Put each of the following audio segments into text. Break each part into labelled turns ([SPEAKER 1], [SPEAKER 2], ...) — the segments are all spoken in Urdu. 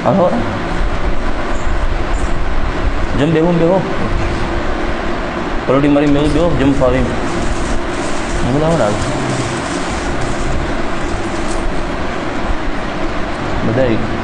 [SPEAKER 1] Ahora, jam beho. Kalau di mari beho, jam fawim. Mula mana? Badai,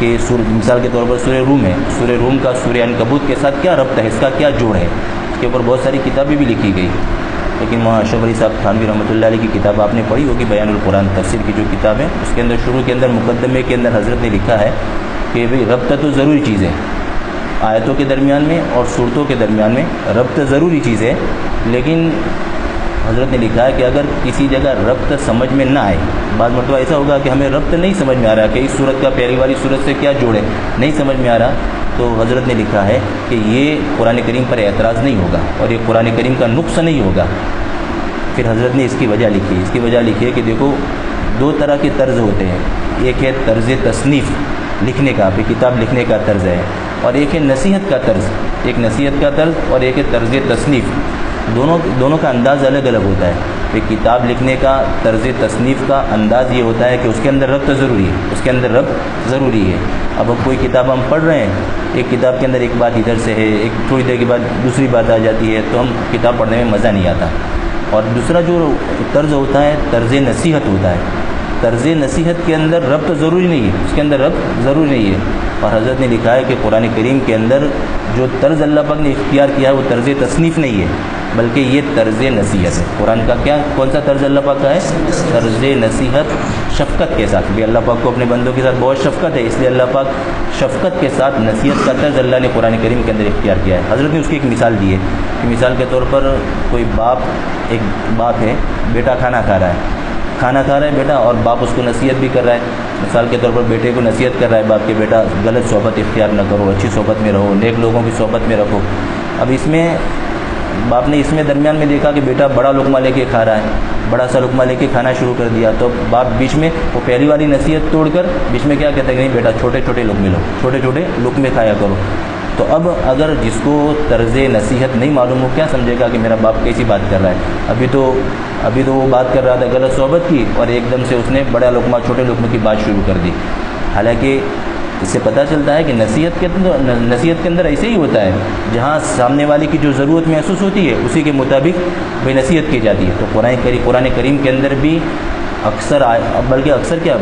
[SPEAKER 1] کہ مثال کے طور پر سورہ روم ہے، سورہ روم کا سورہ عنکبوت کے ساتھ کیا ربط ہے، اس کا کیا جوڑ ہے، اس کے اوپر بہت ساری کتابیں بھی لکھی گئی، لیکن مولانا اشرف علی صاحب تھانوی رحمۃ اللہ علیہ کی کتاب آپ نے پڑھی ہوگی، بیان القرآن تفسیر کی جو کتاب ہے، اس کے اندر شروع کے اندر مقدمے کے اندر حضرت نے لکھا ہے کہ بھئی ربط تو ضروری چیز ہے، آیتوں کے درمیان میں اور صورتوں کے درمیان میں ربط ضروری چیز ہے، لیکن حضرت نے لکھا ہے کہ اگر کسی جگہ ربط سمجھ میں نہ آئے، بعض مرتبہ ایسا ہوگا کہ ہمیں ربط نہیں سمجھ میں آ رہا کہ اس صورت کا پہلی والی صورت سے کیا جوڑ ہے، نہیں سمجھ میں آ رہا، تو حضرت نے لکھا ہے کہ یہ قرآن کریم پر اعتراض نہیں ہوگا اور یہ قرآن کریم کا نقص نہیں ہوگا۔ پھر حضرت نے اس کی وجہ لکھی، اس کی وجہ لکھی ہے کہ دیکھو دو طرح کے طرز ہوتے ہیں، ایک ہے طرز تصنیف لکھنے کا، بھی کتاب لکھنے کا طرز ہے، اور ایک ہے نصیحت کا طرز، ایک نصیحت کا طرز اور ایک ہے طرز تصنیف، دونوں کا انداز الگ الگ ہوتا ہے۔ ایک کتاب لکھنے کا طرز تصنیف کا انداز یہ ہوتا ہے کہ اس کے اندر ربط ضروری ہے، اس کے اندر ربط ضروری ہے۔ اب کوئی کتاب ہم پڑھ رہے ہیں، ایک کتاب کے اندر ایک بات ادھر سے ہے، ایک تھوڑی دیر کے بعد دوسری بات آ جاتی ہے، تو ہم کتاب پڑھنے میں مزہ نہیں آتا۔ اور دوسرا جو طرز ہوتا ہے طرز نصیحت ہوتا ہے، طرز نصیحت کے اندر ربط ضروری نہیں ہے، اس کے اندر ربط ضروری نہیں ہے، اور حضرت نے لکھا ہے کہ قرآن کریم کے اندر جو طرز اللہ پاک نے اختیار کیا ہے وہ طرز تصنیف نہیں ہے بلکہ یہ طرز نصیحت ہے۔ قرآن کا کون سا طرز اللہ پاک کا ہے؟ طرز نصیحت، شفقت کے ساتھ، بھی اللہ پاک کو اپنے بندوں کے ساتھ بہت شفقت ہے، اس لیے اللہ پاک شفقت کے ساتھ نصیحت کا طرز اللہ نے قرآن کریم کے اندر اختیار کیا ہے۔ حضرت نے اس کی ایک مثال دی ہے کہ مثال کے طور پر کوئی ایک باپ ہے، بیٹا کھانا کھا رہا ہے بیٹا، اور باپ اس کو نصیحت بھی کر رہا ہے، مثال کے طور پر بیٹے کو نصیحت کر رہا ہے باپ کہ بیٹا غلط صحبت اختیار نہ کرو، اچھی صحبت میں رہو، نیک لوگوں کی صحبت میں رکھو۔ اب اس میں باپ نے اس میں درمیان میں دیکھا کہ بیٹا بڑا لقمہ لے کے کھا رہا ہے، بڑا سا لقمہ لے کے کھانا شروع کر دیا، تو باپ بیچ میں وہ پہلی والی نصیحت توڑ کر بیچ میں کیا کہتا ہے کہ نہیں بیٹا چھوٹے چھوٹے لقمے لو، چھوٹے چھوٹے لقمے کھایا کرو۔ تو اب اگر جس کو طرز نصیحت نہیں معلوم ہو، کیا سمجھے گا کہ میرا باپ کیسی بات کر رہا ہے، ابھی تو وہ بات کر رہا تھا غلط صحبت کی، اور ایک دم سے اس نے بڑا لقمہ چھوٹے لقمے کی بات شروع کر دی۔ حالانکہ اس سے پتہ چلتا ہے کہ نصیحت کے اندر ایسے ہی ہوتا ہے، جہاں سامنے والے کی جو ضرورت محسوس ہوتی ہے اسی کے مطابق بھائی نصیحت کی جاتی ہے۔ تو قرآن کریم کے اندر بھی بلکہ اکثر کیا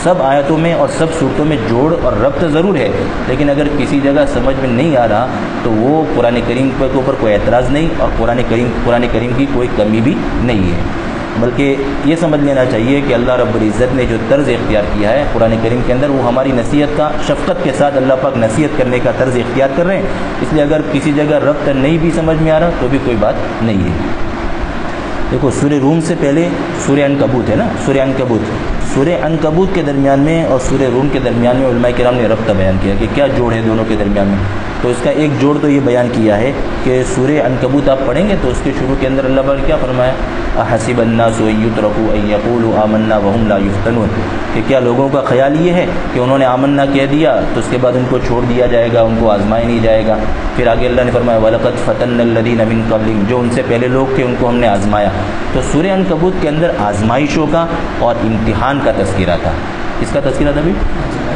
[SPEAKER 1] سب آیتوں میں اور سب صورتوں میں جوڑ اور ربط ضرور ہے، لیکن اگر کسی جگہ سمجھ میں نہیں آ رہا تو وہ قرآن کریم کے اوپر کوئی اعتراض نہیں، اور قرآن کریم کی کوئی کمی بھی نہیں ہے، بلکہ یہ سمجھ لینا چاہیے کہ اللہ رب العزت نے جو طرز اختیار کیا ہے قرآن کریم کے اندر، وہ ہماری نصیحت کا، شفقت کے ساتھ اللہ پاک نصیحت کرنے کا طرز اختیار کر رہے ہیں، اس لیے اگر کسی جگہ ربط نہیں بھی سمجھ میں آ رہا تو بھی کوئی بات نہیں ہے۔ دیکھو سورہ روم سے پہلے سورہ عنکبوت ہے نا، سورہ عنکبوت کے درمیان میں اور سورہ روم کے درمیان میں علماء کرام نے ربط بیان کیا کہ کیا جوڑ ہے دونوں کے درمیان میں، تو اس کا ایک جوڑ تو یہ بیان کیا ہے کہ سورہ عنکبوت آپ پڑھیں گے تو اس کے شروع کے اندر اللہ پاک نے کیا فرمایا، احسب الناس ان یترکوا ان یقولوا آمنا وهم لا یفتنون، کہ کیا لوگوں کا خیال یہ ہے کہ انہوں نے آمنا کہہ دیا تو اس کے بعد ان کو چھوڑ دیا جائے گا، ان کو آزمایا نہیں جائے گا۔ پھر آگے اللہ نے فرمایا وَلَقَدْ فَتَنَّا الَّذِينَ مِن قَبْلِهِمْ، جو ان سے پہلے لوگ تھے ان کو ہم نے آزمایا۔ تو سورہ عنکبوت کے اندر آزمائشوں کا اور امتحان کا تذکرہ تھا۔ کس کا تذکرہ تھا بھی؟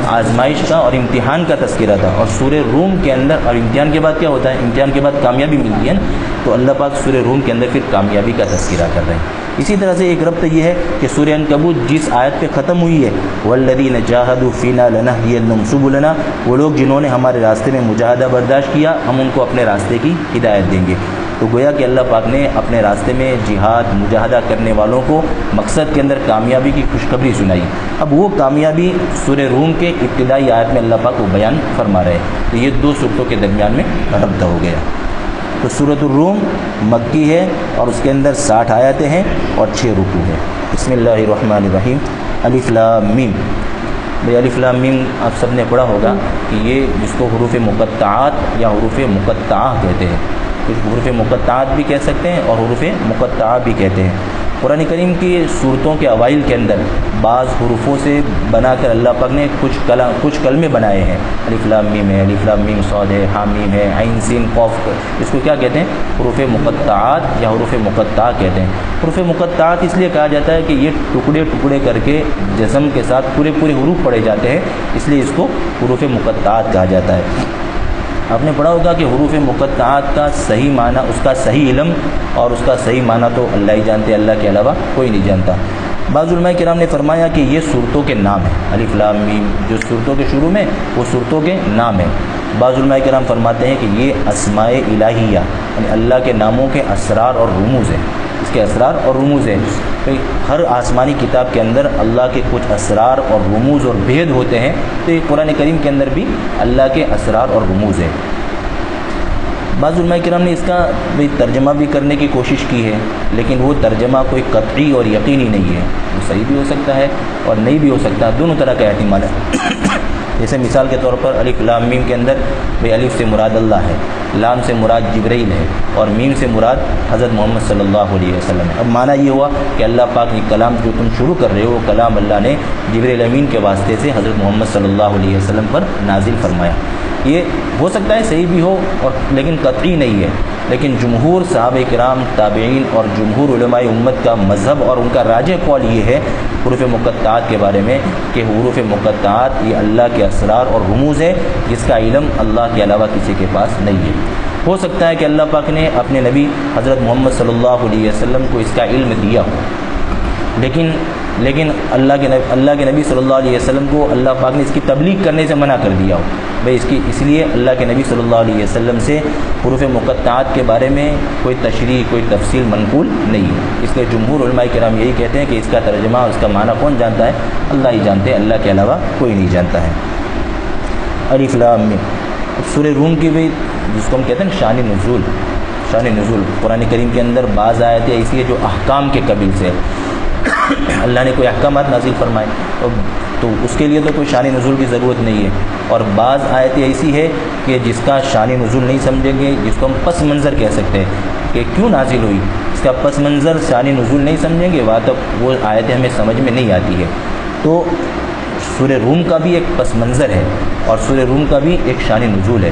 [SPEAKER 1] آزمائش کا اور امتحان کا تذکرہ تھا۔ اور سورہ روم کے اندر، اور امتحان کے بعد کیا ہوتا ہے؟ امتحان کے بعد کامیابی ملتی ہے نا، تو اللہ پاک سورہ روم کے اندر پھر کامیابی کا تذکرہ کر رہے ہیں۔ اسی طرح سے ایک ربط یہ ہے کہ سورہ عنکبوت جس آیت پہ ختم ہوئی ہے وَالَّذِينَ جَاهَدُوا فِينَا لَنَهْدِيَنَّهُمْ سُبُلَنَا، وہ لوگ جنہوں نے ہمارے راستے میں مجاہدہ برداشت کیا ہم ان کو اپنے راستے کی ہدایت دیں گے۔ تو گویا کہ اللہ پاک نے اپنے راستے میں جہاد مجاہدہ کرنے والوں کو مقصد کے اندر کامیابی کی خوشخبری سنائی۔ اب وہ کامیابی سورہ روم کے ابتدائی آیت میں اللہ پاک کو بیان فرما رہے ہیں، تو یہ دو صورتوں کے درمیان میں ربط ہو گیا۔ تو سورۃ الروم مکی ہے اور اس کے اندر 60 آیتیں ہیں اور 6 رکوع ہیں۔ بسم اللہ الرحمن الرحیم۔ الف لام میم، بھئی الف لام میم آپ سب نے پڑھا ہوگا کہ یہ جس کو حروف مقطعات یا حروف مقطعہ کہتے ہیں، کچھ حروف مقطعات بھی کہہ سکتے ہیں اور حروف مقطعہ بھی کہتے ہیں۔ قرآن کریم کی صورتوں کے اوائل کے اندر بعض حروفوں سے بنا کر اللہ پاک نے کچھ کلمے بنائے ہیں، الف لام میم ہے، الف لام میم صاد ہے، حامیم ہے، عین سین قاف، اس کو کیا کہتے ہیں؟ حروف مقطعات یا حروف مقطعہ کہتے ہیں۔ حروف مقطعات اس لیے کہا جاتا ہے کہ یہ ٹکڑے ٹکڑے کر کے جزم کے ساتھ پورے حروف پڑھے جاتے ہیں، اس لیے اس کو حروف مقطعات کہا جاتا ہے۔ آپ نے پڑھا ہوگا کہ حروف مقطعات کا صحیح معنی، اس کا صحیح علم اور اس کا صحیح معنی تو اللہ ہی جانتے، اللہ کے علاوہ کوئی نہیں جانتا۔ بعض علماء کرام نے فرمایا کہ یہ صورتوں کے نام ہیں، الف لام میم جو صورتوں کے شروع میں وہ صورتوں کے نام ہیں۔ بعض علماء کرام فرماتے ہیں کہ یہ اسماء الہیہ یعنی اللہ کے ناموں کے اسرار اور رموز ہیں، اس کے اسرار اور رموز ہیں۔ ہر آسمانی کتاب کے اندر اللہ کے کچھ اسرار اور رموز اور بھید ہوتے ہیں، تو یہ قرآن کریم کے اندر بھی اللہ کے اسرار اور رموز ہیں۔ بعض علماء کرام نے اس کا ترجمہ بھی کرنے کی کوشش کی ہے، لیکن وہ ترجمہ کوئی قطعی اور یقینی نہیں ہے، وہ صحیح بھی ہو سکتا ہے اور نہیں بھی ہو سکتا، دونوں طرح کا احتمال ہے۔ جیسے مثال کے طور پر الف لام میم کے اندر الف سے مراد اللہ ہے، لام سے مراد جبرائیل ہے اور میم سے مراد حضرت محمد صلی اللہ علیہ وسلم ہے۔ اب معنی یہ ہوا کہ اللہ پاک نے کلام جو تم شروع کر رہے ہو وہ کلام اللہ نے جبرائیل امین کے واسطے سے حضرت محمد صلی اللہ علیہ وسلم پر نازل فرمایا۔ یہ ہو سکتا ہے صحیح بھی ہو اور لیکن قطعی نہیں ہے، لیکن جمہور صحابہ کرام تابعین اور جمہور علماء امت کا مذہب اور ان کا راجح قول یہ ہے حروف مقطعات کے بارے میں کہ حروف مقطعات یہ اللہ کے اسرار اور رموز ہے، جس کا علم اللہ کے علاوہ کسی کے پاس نہیں ہے۔ ہو سکتا ہے کہ اللہ پاک نے اپنے نبی حضرت محمد صلی اللہ علیہ وسلم کو اس کا علم دیا ہو، لیکن اللہ کے نبی صلی اللہ علیہ وسلم کو اللہ پاک نے اس کی تبلیغ کرنے سے منع کر دیا ہو، اس لیے اللہ کے نبی صلی اللہ علیہ وسلم سے حروف مقطعات کے بارے میں کوئی تشریح کوئی تفصیل منقول نہیں ہے۔ اس لیے جمہور علماء کرام یہی کہتے ہیں کہ اس کا ترجمہ اور اس کا معنی کون جانتا ہے؟ اللہ ہی جانتے ہیں، اللہ کے علاوہ کوئی نہیں جانتا ہے۔ الف لام میم سورہ روم کی بھی جس کو ہم کہتے ہیں شان نزول قرآن کریم کے اندر بعض آیتیں ایسی ہے جو احکام کے قبیل سے اللہ نے کوئی احکامات نازل فرمائے تو اس کے لیے تو کوئی شان نزول کی ضرورت نہیں ہے، اور بعض آیتیں ایسی ہے کہ جس کا شان نزول نہیں سمجھیں گے، جس کو ہم پس منظر کہہ سکتے ہیں کہ کیوں نازل ہوئی، اس کا پس منظر شان نزول نہیں سمجھیں گے، وہاں تک وہ آیتیں ہمیں سمجھ میں نہیں آتی ہے۔ تو سورہ روم کا بھی ایک پس منظر ہے اور سورہ روم کا بھی ایک شان نزول ہے۔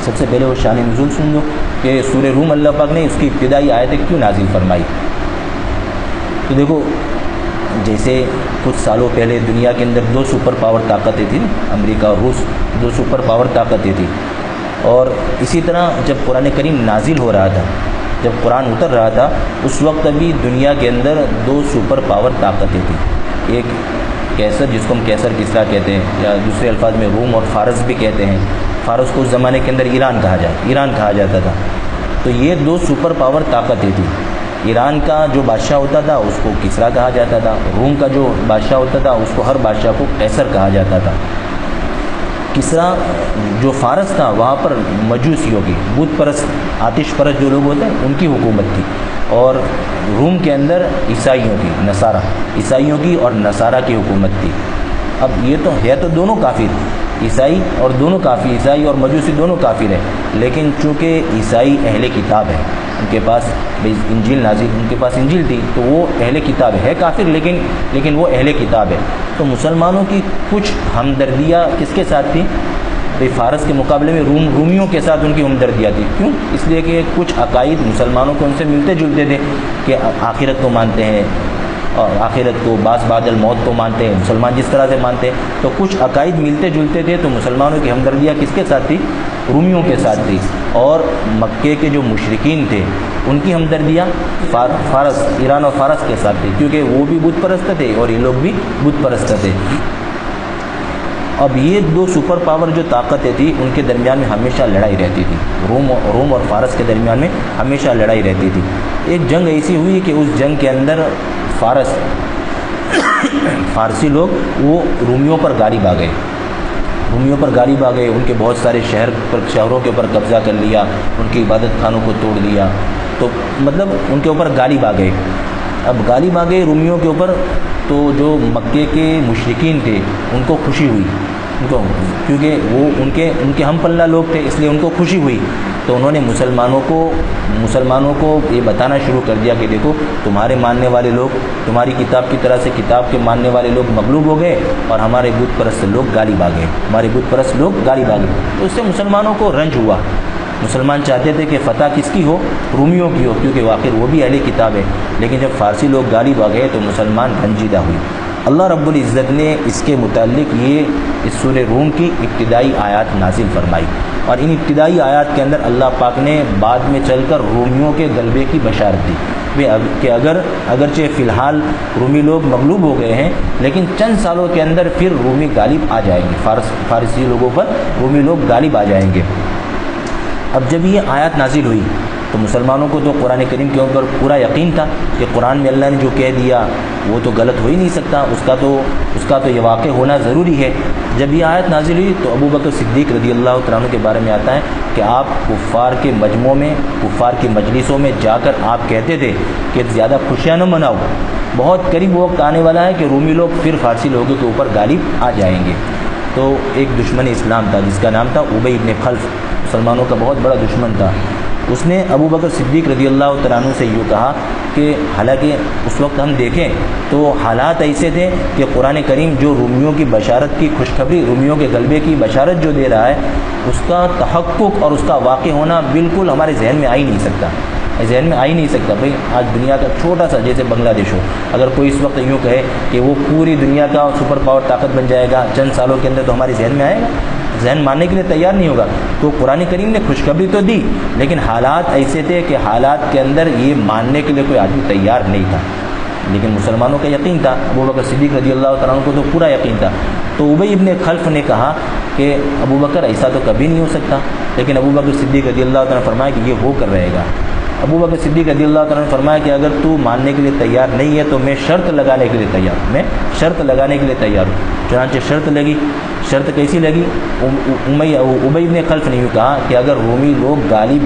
[SPEAKER 1] سب سے پہلے وہ شان نزول سن لو کہ سورہ روم اللہ پاک نے اس کی ابتدائی آیتیں کیوں نازل فرمائی۔ تو دیکھو جیسے کچھ سالوں پہلے دنیا کے اندر 2 سپر پاور طاقتیں تھیں، امریکہ اور روس 2 سپر پاور طاقتیں تھیں، اور اسی طرح جب قرآن کریم نازل ہو رہا تھا، جب قرآن اتر رہا تھا، اس وقت بھی دنیا کے اندر 2 سپر پاور طاقتیں تھیں، ایک کیسر جس کو ہم کیسر کسرا کہتے ہیں، یا دوسرے الفاظ میں روم اور فارس بھی کہتے ہیں۔ فارس کو اس زمانے کے اندر ایران کہا جاتا تھا۔ تو یہ 2 سپر پاور طاقتیں تھیں۔ ایران کا جو بادشاہ ہوتا تھا اس کو کسرا کہا جاتا تھا، روم کا جو بادشاہ ہوتا تھا اس کو ہر بادشاہ کو قیصر کہا جاتا تھا۔ کسرا جو فارس تھا وہاں پر مجوسیوں کی بت پرست آتش پرست جو لوگ ہوتے ہیں ان کی حکومت تھی، اور روم کے اندر عیسائیوں کی اور نصارہ کی حکومت تھی۔ اب یہ تو ہے تو دونوں کافر، عیسائی اور مجوسی دونوں کافر ہیں، لیکن چونکہ عیسائی اہل کتاب ہے، ان کے پاس انجیل تھی تو وہ اہل کتاب ہے کافر، لیکن وہ اہل کتاب ہے۔ تو مسلمانوں کی کچھ ہمدردیاں کس کے ساتھ تھی؟ فارس کے مقابلے میں رومیوں کے ساتھ ان کی ہمدردیاں تھی۔ کیوں؟ اس لیے کہ کچھ عقائد مسلمانوں کو ان سے ملتے جلتے تھے کہ آخرت کو مانتے ہیں، اور آخرت کو بعد الموت کو مانتے ہیں، مسلمان جس طرح سے مانتے ہیں، تو کچھ عقائد ملتے جلتے تھے، تو مسلمانوں کی ہمدردیاں کس کے ساتھ تھی؟ رومیوں کے ساتھ تھی۔ اور مکے کے جو مشرکین تھے ان کی ہمدردیاں ایران اور فارس کے ساتھ تھی، کیونکہ وہ بھی بت پرست تھے اور یہ لوگ بھی بت پرست تھے۔ اب یہ 2 سپر پاور جو طاقتیں تھیں ان کے درمیان میں ہمیشہ لڑائی رہتی تھی، روم اور فارس کے درمیان میں ہمیشہ لڑائی رہتی تھی۔ ایک جنگ ایسی ہوئی کہ اس جنگ کے اندر فارسی لوگ وہ رومیوں پر غالب آ گئے، ان کے بہت سارے شہروں کے اوپر قبضہ کر لیا، ان کی عبادت خانوں کو توڑ دیا، تو مطلب ان کے اوپر غالب آ گئے۔ اب غالب آ گئے رومیوں کے اوپر، تو جو مکے کے مشرکین تھے ان کو خوشی ہوئی، کیونکہ وہ ان کے ہم پلہ لوگ تھے، اس لیے ان کو خوشی ہوئی، تو انہوں نے مسلمانوں کو یہ بتانا شروع کر دیا کہ دیکھو تمہارے ماننے والے لوگ تمہاری کتاب کی طرح سے کتاب کے ماننے والے لوگ مغلوب ہو گئے اور ہمارے بت پرست لوگ غالب آ گئے۔ تو اس سے مسلمانوں کو رنج ہوا، مسلمان چاہتے تھے کہ فتح کس کی ہو؟ رومیوں کی ہو، کیونکہ آخر وہ بھی اہل کتاب ہے، لیکن جب فارسی لوگ غالب آ گئے تو مسلمان رنجیدہ ہوئے۔ اللہ رب العزت نے اس کے متعلق اس سورہ روم کی ابتدائی آیات نازل فرمائی، اور ان ابتدائی آیات کے اندر اللہ پاک نے بعد میں چل کر رومیوں کے غلبے کی بشارت دی کہ اگرچہ فی الحال رومی لوگ مغلوب ہو گئے ہیں، لیکن چند سالوں کے اندر پھر رومی غالب آ جائیں گے، فارسی لوگوں پر رومی لوگ غالب آ جائیں گے۔ اب جب یہ آیات نازل ہوئی تو مسلمانوں کو تو قرآن کریم کے اوپر پورا یقین تھا کہ قرآن میں اللہ نے جو کہہ دیا وہ تو غلط ہو ہی نہیں سکتا، اس کا تو یہ واقع ہونا ضروری ہے۔ جب یہ آیت نازل ہوئی تو ابو بکر صدیق رضی اللہ تعالیٰ عنہ کے بارے میں آتا ہے کہ آپ کفار کے مجمعوں میں، کفار کی مجلسوں میں جا کر آپ کہتے تھے کہ زیادہ خوشیاں نہ مناؤ، بہت قریب وقت آنے والا ہے کہ رومی لوگ پھر فارسی لوگوں کے اوپر غالب آ جائیں گے۔ تو ایک دشمن اسلام تھا جس کا نام تھا ابی بن خلف، مسلمانوں کا بہت بڑا دشمن تھا، اس نے ابو بکر صدیق رضی اللہ تعالیٰ عنہ سے یوں کہا کہ حالانکہ اس وقت ہم دیکھیں تو حالات ایسے تھے کہ قرآن کریم جو رومیوں کی بشارت کی خوشخبری، رومیوں کے غلبے کی بشارت جو دے رہا ہے، اس کا تحقق اور اس کا واقع ہونا بالکل ہمارے ذہن میں آ ہی نہیں سکتا، بھئی آج دنیا کا چھوٹا سا جیسے بنگلہ دیش ہو، اگر کوئی اس وقت یوں کہے کہ وہ پوری دنیا کا سپر پاور طاقت بن جائے گا چند سالوں کے اندر، تو ہمارے ذہن میں آئے گا؟ ذہن ماننے کے لیے تیار نہیں ہوگا۔ تو قرآن کریم نے خوشخبری تو دی، لیکن حالات ایسے تھے کہ حالات کے اندر یہ ماننے کے لیے کوئی آدمی تیار نہیں تھا، لیکن مسلمانوں کا یقین تھا، ابو بکر صدیق رضی اللہ تعالیٰ عنہ کو تو پورا یقین تھا۔ تو ابی بن خلف نے کہا کہ ابو بکر ایسا تو کبھی نہیں ہو سکتا، لیکن ابو بکر صدیق رضی اللہ تعالیٰ نے فرمایا کہ یہ ہو کر رہے گا۔ ابو بکر صدیق رضی اللہ تعالیٰ نے فرمایا کہ اگر تو ماننے کے لیے تیار نہیں ہے تو میں شرط لگانے کے لیے تیار ہوں، چنانچہ شرط لگی۔ شرط کیسی لگی؟ ابی بن خلف نے یوں کہا کہ اگر رومی لوگ غالب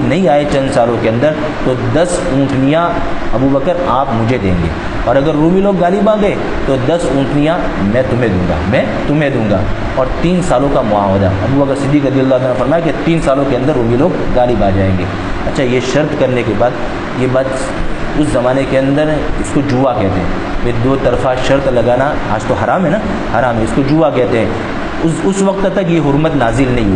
[SPEAKER 1] نہیں آئے چند سالوں کے اندر تو 10 اونٹنیاں ابو بکر آپ مجھے دیں گے، اور اگر رومی لوگ غالب آ گئے تو 10 اونٹنیاں میں تمہیں دوں گا، اور 3 سالوں کا معاہدہ۔ ابو بکر صدیق رضی اللہ عنہ نے فرمایا کہ 3 سالوں کے اندر رومی لوگ غالب آ جائیں گے۔ اچھا، یہ شرط کرنے کے بعد، یہ بات اس زمانے کے اندر اس کو جوا کہتے ہیں، 2 طرفہ شرط لگانا آج تو حرام ہے نا، حرام ہے، اس کو جوا کہتے ہیں۔ اس وقت تک یہ حرمت نازل نہیں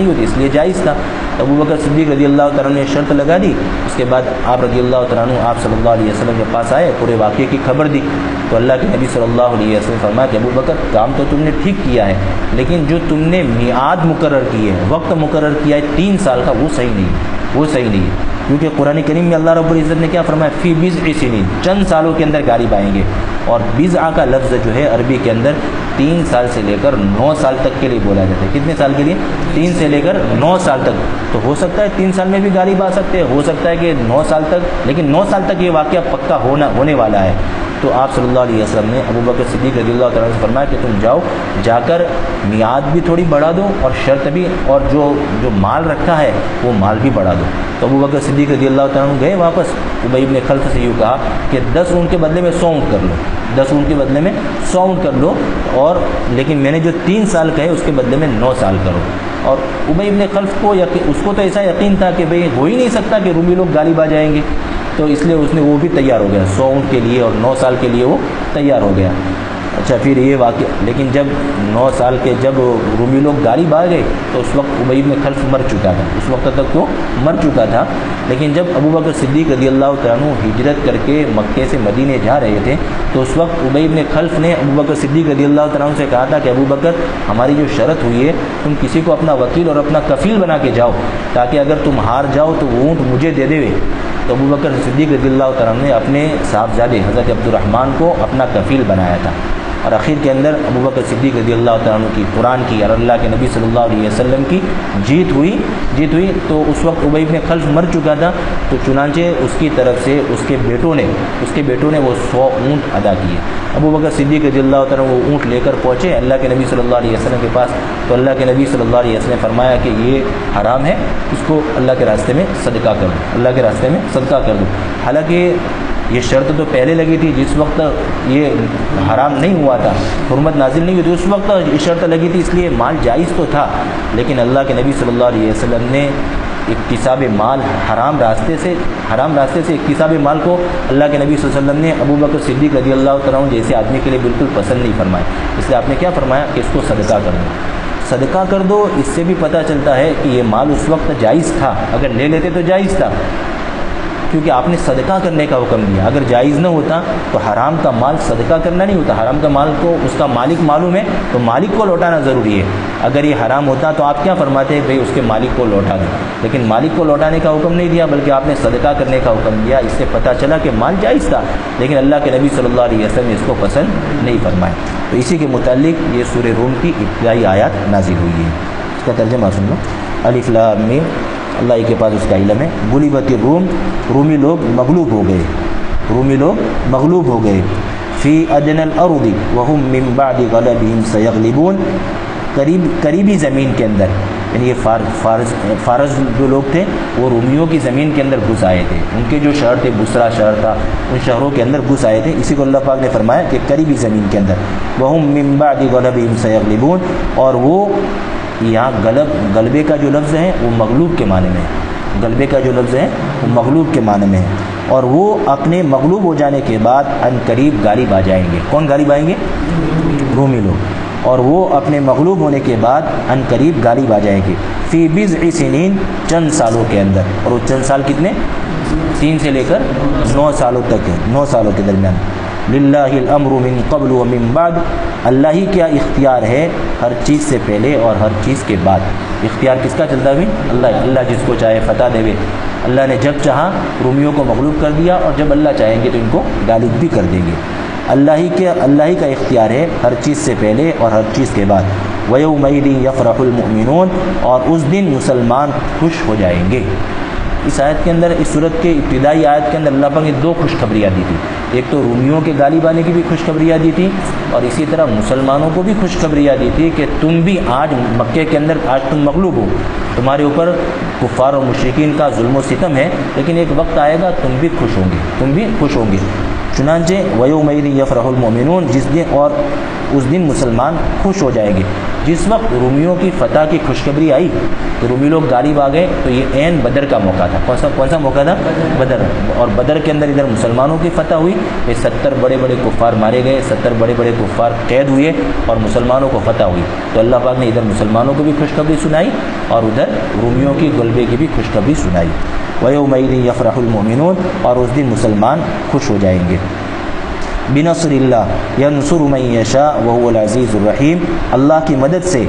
[SPEAKER 1] ہوئی، اس لیے جائز تھا۔ ابو بکر صدیق رضی اللہ تعالیٰ نے شرط لگا دی، اس کے بعد آپ رضی اللہ تعالیٰ عنہ آپ صلی اللہ علیہ وسلم کے پاس آئے، پورے واقعے کی خبر دی، تو اللہ کے نبی صلی اللہ علیہ وسلم فرمایا کہ ابو بکر کام تو تم نے ٹھیک کیا ہے، لیکن جو تم نے میعاد مقرر کی ہے، وقت مقرر کیا ہے 3 سال کا، وہ صحیح نہیں ہے، کیونکہ قرآن کریم میں اللہ رب العزت نے کیا فرمایا؟ فی بضع سنین، چند سالوں کے اندر غالب آئیں گے، اور بضع کا لفظ جو ہے عربی کے اندر 3 سال سے لے کر 9 سال تک کے لیے بولا جاتا ہے۔ کتنے سال کے لیے؟ 3 سے لے کر 9 سال تک۔ تو ہو سکتا ہے 3 سال میں بھی غالب آ سکتے ہیں، ہو سکتا ہے کہ 9 سال تک، لیکن 9 سال تک یہ واقعہ پکا ہونے والا ہے۔ تو آپ صلی اللہ علیہ وسلم نے ابو بکر صدیق رضی اللہ تعالیٰ سے فرمایا کہ تم جا کر میعاد بھی تھوڑی بڑھا دو، اور شرط بھی، اور جو مال رکھا ہے وہ مال بھی بڑھا دو۔ تو ابو بکر صدیق رضی اللہ تعالیٰ گئے واپس، ابی بن خلف سے یوں کہا کہ 10 اونٹ کے بدلے میں 100 اونٹ کر لو، 10 اونٹ کے بدلے میں 100 اونٹ کر لو، اور لیکن میں نے جو 3 سال کہے اس کے بدلے میں 9 سال کرو۔ اور ابی بن خلف کو اس کو تو ایسا یقین تھا کہ بھئی ہو ہی نہیں سکتا کہ رومی لوگ غالب آ جائیں گے، تو اس لیے اس نے وہ بھی تیار ہو گیا، 100 اونٹ کے لیے اور 9 سال کے لیے وہ تیار ہو گیا۔ اچھا، پھر یہ واقعہ، لیکن جب 9 سال کے جب رومی لوگ غالب آ گئے تو اس وقت ابی بن خلف مر چکا تھا، اس وقت تک وہ مر چکا تھا۔ لیکن جب ابو بکر صدیق رضی اللہ تعالیٰ عنہ ہجرت کر کے مکے سے مدینے جا رہے تھے تو اس وقت ابی بن خلف نے ابو بکر صدیق رضی اللہ تعالیٰ عنہ سے کہا تھا کہ ابو بکر، ہماری جو شرط ہوئی ہے تم کسی کو اپنا وکیل اور اپنا کفیل بنا کے جاؤ، تاکہ اگر تم ہار جاؤ تو وہ اونٹ مجھے دے دے۔ تو ابو بکر صدیق رضی اللہ تعالیٰ عنہ نے اپنے صاحبزادے حضرت عبد الرحمن کو اپنا کفیل بنایا تھا، اور آخر کے اندر ابو بکر صدیق رضی اللہ تعالیٰ عنہ کی، قرآن کی اور اللہ کے نبی صلی اللہ علیہ وسلم کی جیت ہوئی۔ تو اس وقت ابی بن خلف مر چکا تھا، تو چنانچہ اس کی طرف سے اس کے بیٹوں نے وہ 100 اونٹ ادا کیے۔ ابو بکر صدیق رضی اللہ تعالیٰ عنہ وہ اونٹ لے کر پہنچے اللہ کے نبی صلی اللہ علیہ وسلم کے پاس، تو اللہ کے نبی صلی اللہ علیہ وسلم نے فرمایا کہ یہ حرام ہے، اس کو اللہ کے راستے میں صدقہ کر دو، حالانکہ یہ شرط تو پہلے لگی تھی، جس وقت یہ حرام نہیں ہوا تھا، حرمت نازل نہیں ہوئی تھی، اس وقت یہ شرط لگی تھی، اس لیے مال جائز تو تھا، لیکن اللہ کے نبی صلی اللہ علیہ وسلم نے اکتساب مال، حرام راستے سے اکتساب مال کو اللہ کے نبی صلی اللہ علیہ وسلم نے ابو بکر صدیق رضی اللہ تعالیٰ عنہ جیسے آدمی کے لیے بالکل پسند نہیں فرمایا، اس لیے آپ نے کیا فرمایا کہ اس کو صدقہ کر دو۔ اس سے بھی پتہ چلتا ہے کہ یہ مال اس وقت جائز تھا، اگر لے لیتے تو جائز تھا، کیونکہ آپ نے صدقہ کرنے کا حکم دیا. اگر جائز نہ ہوتا تو حرام کا مال صدقہ کرنا نہیں ہوتا. حرام کا مال کو اس کا مالک معلوم ہے تو مالک کو لوٹانا ضروری ہے. اگر یہ حرام ہوتا تو آپ کیا فرماتے ہیں بھئی اس کے مالک کو لوٹا دیں, لیکن مالک کو لوٹانے کا حکم نہیں دیا بلکہ آپ نے صدقہ کرنے کا حکم دیا. اس سے پتہ چلا کہ مال جائز تھا, لیکن اللہ کے نبی صلی اللہ علیہ وسلم نے اس کو پسند نہیں فرمایا. تو اسی کے متعلق یہ سورہ روم کی ابتدائی آیات نازل ہوئی ہے. اس کا ترجمہ سن لو. الف لام میم, اللہ کے پاس اس کا علم ہے. غلبت الروم, رومی لوگ مغلوب ہو گئے, رومی لوگ مغلوب ہو گئے. فی ادنی الارض وهم من بعد غلبهم سیغلبون, قریبی زمین کے اندر, یعنی یہ فارس جو لوگ تھے وہ رومیوں کی زمین کے اندر گھس آئے تھے. ان کے جو شہر تھے, بصرہ شہر تھا, ان شہروں کے اندر گھس آئے تھے. اسی کو اللہ پاک نے فرمایا کہ قریبی زمین کے اندر. وهم من بعد غلبهم سیغلبون, اور وہ یہاں غلبے کا جو لفظ ہے وہ مغلوب کے معنی میں ہے. غلبے کا جو لفظ ہے وہ مغلوب کے معنی میں ہے. اور وہ اپنے مغلوب ہو جانے کے بعد ان قریب غالب آ جائیں گے. کون غالب آئیں گے؟ رومی لوگ. اور وہ اپنے مغلوب ہونے کے بعد ان قریب غالب آ جائیں گے. فی بضع سنین, چند سالوں کے اندر. اور وہ چند سال کتنے؟ 3 سے لے کر 9 سالوں تک ہے, 9 سالوں کے درمیان. للہ الامر من قبل ومن بعد, اللہ ہی کیا اختیار ہے ہر چیز سے پہلے اور ہر چیز کے بعد. اختیار کس کا چلتا ہے؟ اللہ جس کو چاہے فتح دے. اللہ نے جب چاہا رومیوں کو مغلوب کر دیا, اور جب اللہ چاہیں گے تو ان کو غالب بھی کر دیں گے. اللہ ہی کا اختیار ہے ہر چیز سے پہلے اور ہر چیز کے بعد. وَيَوْمَئِذٍ يَفْرَحُ الْمُؤْمِنُونَ, اور اس دن مسلمان خوش ہو جائیں گے. اس آیت کے اندر, اس صورت کے ابتدائی آیت کے اندر اللہ پاک نے 2 خوشخبریاں دی تھی. ایک تو رومیوں کے غالب آنے کی بھی خوشخبریاں دی تھی, اور اسی طرح مسلمانوں کو بھی خوشخبریاں دی تھی کہ تم بھی آج مکے کے اندر آج تم مغلوب ہو, تمہارے اوپر کفار و مشرکین کا ظلم و ستم ہے, لیکن ایک وقت آئے گا تم بھی خوش ہوں گے, تم بھی خوش ہوں گے. چنانچہ وَيَوْمَئِذٍ يَفْرَحُ الْمُؤْمِنُونَ, جس دن, اور اس دن مسلمان خوش ہو جائیں گے. جس وقت رومیوں کی فتح کی خوشخبری آئی تو رومی لوگ غالب آ گئے, تو یہ عین بدر کا موقع تھا. کون سا موقع تھا؟ بدر. اور بدر کے اندر ادھر مسلمانوں کی فتح ہوئی, یہ 70 بڑے بڑے کفار مارے گئے, 70 بڑے بڑے کفار قید ہوئے, اور مسلمانوں کو فتح ہوئی. تو اللہ پاک نے ادھر مسلمانوں کو بھی خوشخبری سنائی اور ادھر رومیوں کی غلبے کی بھی خوشخبری سنائی. وَيَوْمَئِذٍ يَفْرَحُ الْمُؤْمِنُونَ, اور اس دن مسلمان خوش ہو جائیں گے. بنصر اللہ ینصر من یشاء وهو العزیز الرحیم, اللہ کی مدد سے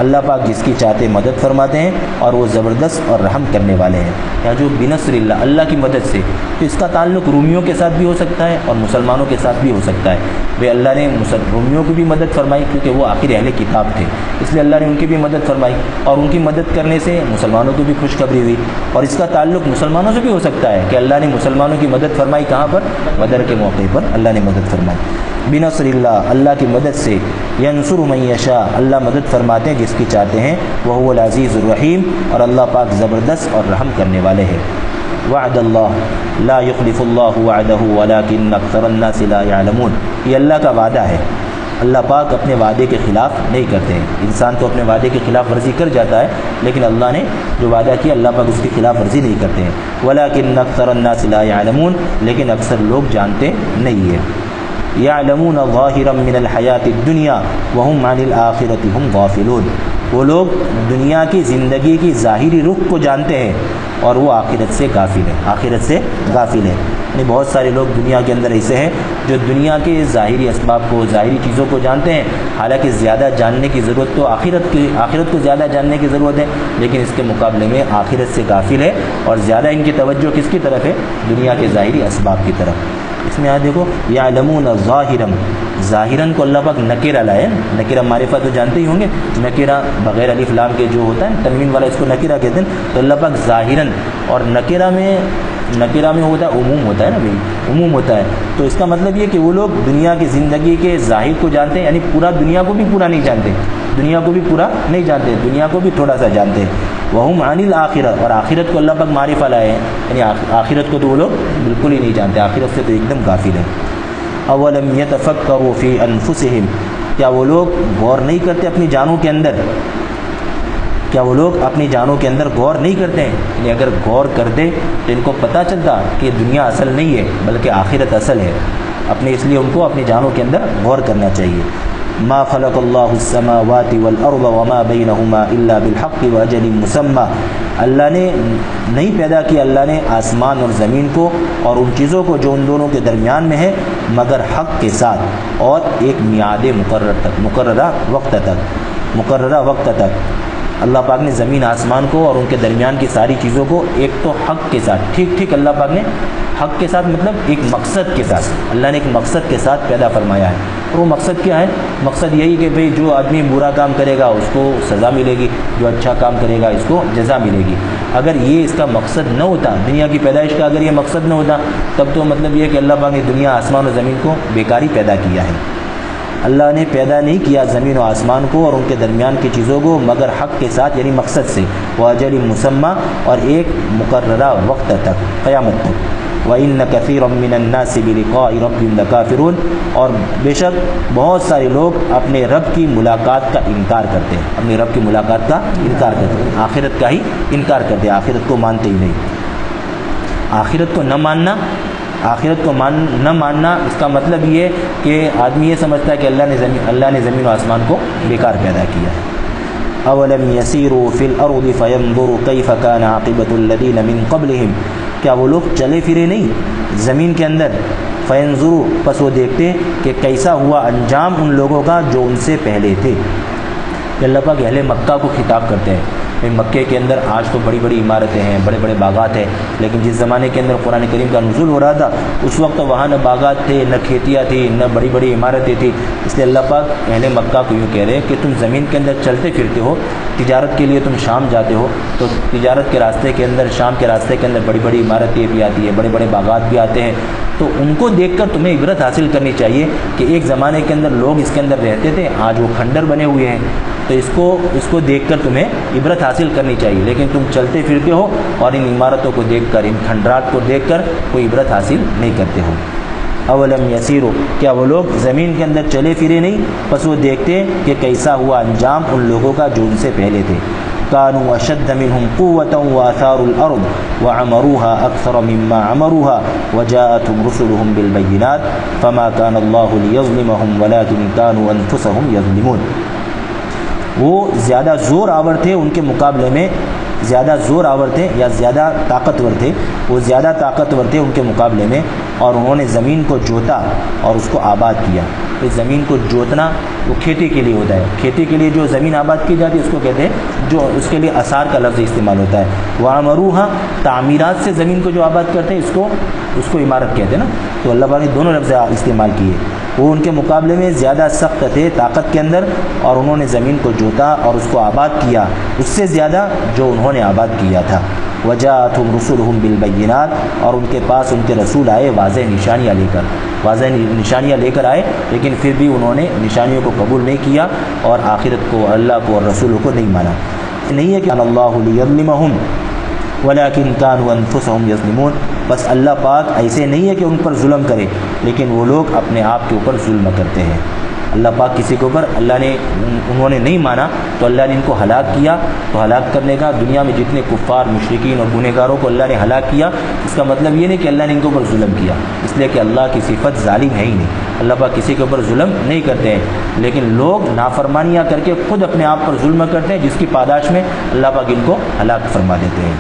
[SPEAKER 1] اللہ پاک جس کی چاہتے مدد فرماتے ہیں, اور وہ زبردست اور رحم کرنے والے ہیں. یا جو بنصر اللہ, اللہ کی مدد سے, تو اس کا تعلق رومیوں کے ساتھ بھی ہو سکتا ہے اور مسلمانوں کے ساتھ بھی ہو سکتا ہے. بھئی اللہ نے رومیوں کی بھی مدد فرمائی کیونکہ وہ آخر اہل کتاب تھے, اس لیے اللہ نے ان کی بھی مدد فرمائی, اور ان کی مدد کرنے سے مسلمانوں کو بھی خوشخبری ہوئی. اور اس کا تعلق مسلمانوں سے بھی ہو سکتا ہے کہ اللہ نے مسلمانوں کی مدد فرمائی. کہاں پر؟ بدر کے موقع پر اللہ نے مدد فرمائی. بنصر اللہ, اللہ کی مدد سے. ینصر من یشاء, اللہ مدد فرماتے ہیں جس کی چاہتے ہیں. وهو العزیز الرحیم, اور اللہ پاک زبردست اور رحم کرنے والے ہیں. وعد اللہ لا یخلف اللہ وعدہ ولکن اکثر الناس لا یعلمون, یہ اللہ کا وعدہ ہے. اللہ پاک اپنے وعدے کے خلاف نہیں کرتے ہیں. انسان تو اپنے وعدے کی خلاف ورزی کر جاتا ہے, لیکن اللہ نے جو وعدہ کیا اللہ پاک اس کی خلاف ورزی نہیں کرتے ہیں. ولکن اکثر الناس لا یعلمون, لیکن اکثر لوگ جانتے نہیں ہیں. یعلمون ظاہرا من الحیات الدنیا وهم عن الآخرۃ هم غافلون, وہ لوگ دنیا کی زندگی کی ظاہری رخ کو جانتے ہیں اور وہ آخرت سے غافل ہیں, آخرت سے غافل ہیں. یعنی بہت سارے لوگ دنیا کے اندر ایسے ہیں جو دنیا کے ظاہری اسباب کو, ظاہری چیزوں کو جانتے ہیں, حالانکہ زیادہ جاننے کی ضرورت تو آخرت کو زیادہ جاننے کی ضرورت ہے, لیکن اس کے مقابلے میں آخرت سے غافل ہے, اور زیادہ ان کی توجہ کس کی طرف ہے؟ دنیا کے ظاہری اسباب کی طرف. اس میں یہاں دیکھو, یعلمون ظاہرا, ظاہراً کو اللہ پاک نکیرہ لائے. نکیرہ معرفہ تو جانتے ہی ہوں گے, نکیرہ بغیر الف لام کے جو ہوتا ہے تنوین والا, اس کو نکیرہ کہتے ہیں. تو اللہ پاک ظاہراً, اور نکیرہ میں ہوتا ہے عموم, ہوتا ہے نا بھائی, عموم ہوتا ہے. تو اس کا مطلب یہ کہ وہ لوگ دنیا کی زندگی کے ظاہر کو جانتے ہیں, یعنی پورا دنیا کو بھی پورا نہیں جانتے, دنیا کو بھی پورا نہیں جانتے, دنیا کو بھی تھوڑا سا جانتے ہیں. وہم عن الآخرۃ, اور آخرت کو اللہ پاک معرفہ لائے ہیں, یعنی آخرت کو تو وہ لوگ بالکل ہی نہیں جانتے, آخرت سے تو ایک دم غافل ہیں. اولم یتفکروا فی انفسہم, کیا وہ لوگ غور نہیں کرتے اپنی جانوں کے اندر؟ کیا وہ لوگ اپنی جانوں کے اندر غور نہیں کرتے ہیں؟ یعنی اگر غور کرتے تو ان کو پتہ چلتا کہ دنیا اصل نہیں ہے بلکہ آخرت اصل ہے. اس لیے ان کو اپنی جانوں کے اندر غور کرنا چاہیے. ما خلق اللہ السماوات والارض وما بینہما الا بالحق واجل مسمى، اللہ نے نہیں پیدا کیا اللہ نے آسمان اور زمین کو اور ان چیزوں کو جو ان دونوں کے درمیان میں ہے مگر حق کے ساتھ اور ایک میعاد مقررہ وقت تک۔ اللہ پاک نے زمین آسمان کو اور ان کے درمیان کی ساری چیزوں کو ایک تو حق کے ساتھ ٹھیک اللہ پاک نے حق کے ساتھ مطلب ایک مقصد کے ساتھ، اللہ نے ایک مقصد کے ساتھ پیدا فرمایا ہے۔ اور وہ مقصد کیا ہے؟ مقصد یہی کہ بھئی جو آدمی برا کام کرے گا اس کو سزا ملے گی، جو اچھا کام کرے گا اس کو جزا ملے گی۔ اگر یہ اس کا مقصد نہ ہوتا، دنیا کی پیدائش کا اگر یہ مقصد نہ ہوتا، تب تو مطلب یہ کہ اللہ پاک نے دنیا آسمان و زمین کو بیکاری پیدا کیا ہے۔ اللہ نے پیدا نہیں کیا زمین و آسمان کو اور ان کے درمیان کی چیزوں کو مگر حق کے ساتھ یعنی مقصد سے، وَأَجَلٍ مُّسَمَّى اور ایک مقررہ وقت تک، قیامت تک۔ وَإِنَّ كَثِيرًا مِّنَ النَّاسِ بِلِقَاءِ رَبِّهِمْ لَكَافِرُونَ اور بے شک بہت سارے لوگ اپنے رب کی ملاقات کا انکار کرتے ہیں، اپنے رب کی ملاقات کا انکار کرتے ہیں، آخرت کا ہی انکار کرتے ہیں، آخرت کو مانتے ہی نہیں۔ آخرت کو نہ ماننا اس کا مطلب یہ کہ آدمی یہ سمجھتا ہے کہ اللہ نے زمین و آسمان کو بیکار پیدا کیا ہے۔ اولم یسیروا فی الارض فینظروا کیف کان عاقبۃ الذین من قبلہم، کیا وہ لوگ چلے پھرے نہیں زمین کے اندر؟ فینظروا پس وہ دیکھتے کہ کیسا ہوا انجام ان لوگوں کا جو ان سے پہلے تھے۔ اللہ پاک اہل مکہ کو خطاب کرتے ہیں۔ مکے کے اندر آج تو بڑی بڑی عمارتیں ہیں، بڑے بڑے باغات ہیں، لیکن جس زمانے کے اندر قرآن کریم کا نزول ہو رہا تھا اس وقت وہاں نہ باغات تھے، نہ کھیتیاں تھیں، نہ بڑی بڑی عمارتیں تھیں۔ اس لیے اللہ پاک اہل مکہ کو یوں کہہ رہے ہیں کہ تم زمین کے اندر چلتے پھرتے ہو، تجارت کے لیے تم شام جاتے ہو، تو تجارت کے راستے کے اندر، شام کے راستے کے اندر بڑی بڑی عمارتیں بھی آتی ہیں، بڑے بڑے باغات بھی آتے ہیں، تو ان کو دیکھ کر تمہیں عبرت حاصل کرنی چاہیے کہ ایک زمانے کے اندر لوگ اس کے اندر رہتے تھے، آج وہ کھنڈر بنے ہوئے ہیں، تو اس کو دیکھ کر تمہیں عبرت حاصل کرنی چاہیے، لیکن تم چلتے پھرتے ہو اور ان عمارتوں کو دیکھ کر، ان کھنڈرات کو دیکھ کر کوئی عبرت حاصل نہیں کرتے ہو۔ اولم یسیروا، کیا وہ لوگ زمین کے اندر چلے پھرے نہیں؟ پس وہ دیکھتے کہ کیسا ہوا انجام ان لوگوں کا جو ان سے پہلے تھے۔ كانوا اشد منهم قوة واثاروا الارض وعمروها اكثر مما عمروها وجاءتهم رسلهم بالبينات فما كان الله ليظلمهم ولكن كانوا انفسهم يظلمون۔ وہ زیادہ زور آور تھے ان کے مقابلے میں، زیادہ زور آور تھے یا زیادہ طاقتور تھے، وہ زیادہ طاقتور تھے ان کے مقابلے میں، اور انہوں نے زمین کو جوتا اور اس کو آباد کیا۔ تو زمین کو جوتنا وہ کھیتی کے لیے ہوتا ہے، کھیتی کے لیے جو زمین آباد کی جاتی ہے اس کو کہتے ہیں، جو اس کے لیے اثار کا لفظ استعمال ہوتا ہے۔ وَعَمَرُوهَا، تعمیرات سے زمین کو جو آباد کرتے ہیں اس کو عمارت کہتے ہیں نا، تو اللہ پاک نے دونوں لفظ استعمال کیے۔ وہ ان کے مقابلے میں زیادہ سخت تھے طاقت کے اندر، اور انہوں نے زمین کو جوتا اور اس کو آباد کیا اس سے زیادہ جو انہوں نے آباد کیا تھا۔ وجاءتهم رسلهم بالبينات، اور ان کے پاس ان کے رسول آئے واضح نشانیاں لے کر آئے، لیکن پھر بھی انہوں نے نشانیوں کو قبول نہیں کیا اور آخرت کو، اللہ کو اور رسولوں کو نہیں مانا۔ نہیں ہے کہ اللہ لیظلمہم ولکن کانوا انفسہم یظلمون، بس اللہ پاک ایسے نہیں ہے کہ ان پر ظلم کرے، لیکن وہ لوگ اپنے آپ کے اوپر ظلم کرتے ہیں۔ اللہ پاک کسی کے اوپر انہوں نے نہیں مانا تو اللہ نے ان کو ہلاک کیا۔ تو ہلاک کرنے کا، دنیا میں جتنے کفار، مشرکین اور گنہگاروں کو اللہ نے ہلاک کیا، اس کا مطلب یہ نہیں کہ اللہ نے ان کے اوپر ظلم کیا، اس لیے کہ اللہ کی صفت ظالم ہے ہی نہیں، اللہ پاک کسی کے اوپر ظلم نہیں کرتے ہیں، لیکن لوگ نافرمانیاں کر کے خود اپنے آپ پر ظلم کرتے ہیں، جس کی پاداش میں اللہ پاک ان کو ہلاک فرما دیتے ہیں۔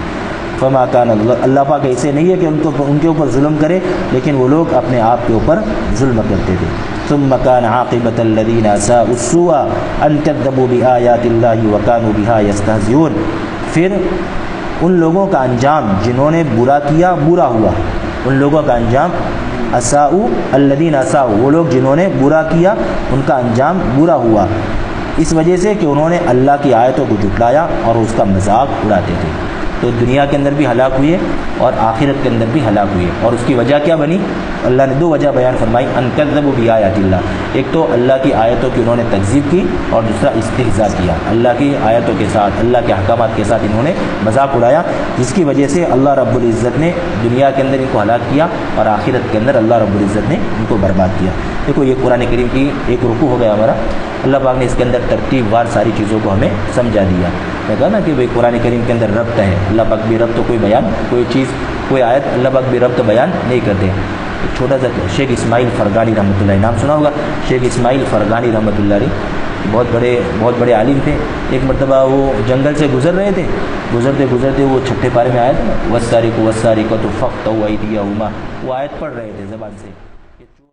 [SPEAKER 1] فما کان اللہ پاک ایسے نہیں ہے کہ ان کے اوپر ظلم کرے، لیکن وہ لوگ اپنے آپ کے اوپر ظلم کرتے تھے۔ ثم كان عاقبة الذين اساءوا السوء ان كذبوا بآيات الله وكانوا بها يستهزئون، پھر ان لوگوں کا انجام جنہوں نے برا کیا برا ہوا، ان لوگوں کا انجام اساءوا الذين اساءوا، وہ لوگ جنہوں نے برا کیا ان کا انجام برا ہوا، اس وجہ سے کہ انہوں نے اللہ کی آیتوں کو جھٹلایا اور اس کا مذاق اڑاتے تھے۔ تو دنیا کے اندر بھی ہلاک ہوئے اور آخرت کے اندر بھی ہلاک ہوئے، اور اس کی وجہ کیا بنی؟ اللہ نے دو وجہ بیان فرمائی، ان کذبوا بآیات اللہ، ایک تو اللہ کی آیتوں کی انہوں نے تکذیب کی، اور دوسرا استہزاء کیا، اللہ کی آیتوں کے ساتھ، اللہ کے احکامات کے ساتھ انہوں نے مذاق اڑایا، جس کی وجہ سے اللہ رب العزت نے دنیا کے اندر ان کو ہلاک کیا اور آخرت کے اندر اللہ رب العزت نے ان کو برباد کیا۔ دیکھو یہ قرآن کریم کی ایک رکوع ہو گیا ہمارا، اللہ پاک نے اس کے اندر ترتیب وار ساری چیزوں کو ہمیں سمجھا دیا۔ میں کہا نا کہ بھئی قرآن کریم کے اندر ربط ہے، اللہ پاک بھی ربط کوئی بیان، کوئی چیز، کوئی آیت اللہ پاک بھی ربط بیان نہیں کرتے۔ چھوٹا سا شیخ اسماعیل فرغانی رحمۃ اللہ علیہ، نام سنا ہوگا شیخ اسماعیل فرغانی رحمۃ اللہ علیہ، بہت بڑے عالم تھے۔ ایک مرتبہ وہ جنگل سے گزر رہے تھے، گزرتے وہ چھٹے پارے میں آیا تھا نا، والسارق والسارقۃ فاقطعوا ایدیہما، وہ آیت پڑھ رہے تھے زبان سے۔